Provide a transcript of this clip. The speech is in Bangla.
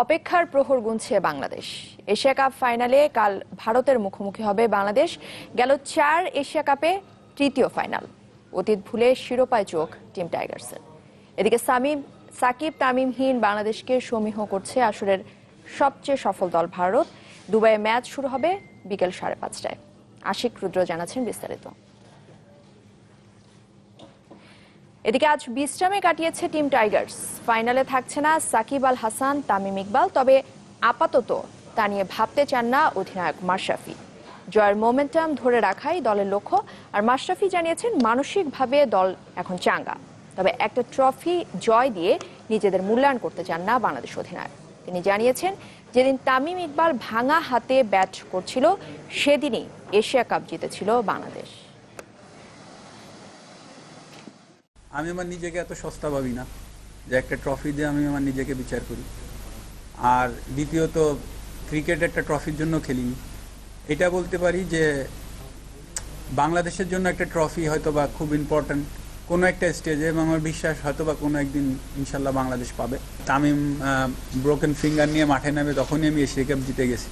অপেক্ষার প্রহর গুনছে বাংলাদেশ। এশিয়া কাপ ফাইনালে কাল ভারতের মুখোমুখি হবে বাংলাদেশ। গেল 4 এশিয়া কাপে তৃতীয় ফাইনাল। অতীত ভুলে শিরোপায় চোখ টিম টাইগার্সের। এদিকে সাকিব তামিমহীন বাংলাদেশকে সমীহ করছে আসরের সবচেয়ে সফল দল ভারত। দুবাইয়ে ম্যাচ শুরু হবে বিকেল 5:30টায়। আশিক রুদ্র জানাচ্ছেন বিস্তারিত। এদিকে আজ বিশ্রামে কাটিয়েছে টিম টাইগার্স। ফাইনালে থাকছে না সাকিব আল হাসান, তামিম ইকবাল। তবে আপাতত তা নিয়ে ভাবতে চান না অধিনায়ক মাশরাফি। জয়ের মোমেন্টাম ধরে রাখাই দলের লক্ষ্য। আর মাশরাফি জানিয়েছেন মানসিকভাবে দল এখন চাঙ্গা। তবে একটা ট্রফি জয় দিয়ে নিজেদের মূল্যায়ন করতে চান না বাংলাদেশ অধিনায়ক। তিনি জানিয়েছেন যেদিন তামিম ইকবাল ভাঙা হাতে ব্যাট করছিল সেদিনই এশিয়া কাপ জিতেছিল বাংলাদেশ। আমি আমার নিজেকে এত সস্তা ভাবি না যে একটা ট্রফি দিয়ে আমি আমার নিজেকে বিচার করি। আর দ্বিতীয়ত ক্রিকেট একটা ট্রফির জন্য খেলিনি। এটা বলতে পারি যে বাংলাদেশের জন্য একটা ট্রফি হয়তো বা খুব ইম্পর্ট্যান্ট কোনো একটা স্টেজে, এবং আমার বিশ্বাস হয়তো বা কোনো একদিন ইনশাল্লাহ বাংলাদেশ পাবে। তামিম ব্রোকেন ফিঙ্গার নিয়ে মাঠে নামে তখনই আমি এশিয়া কাপ জিতে গেছি।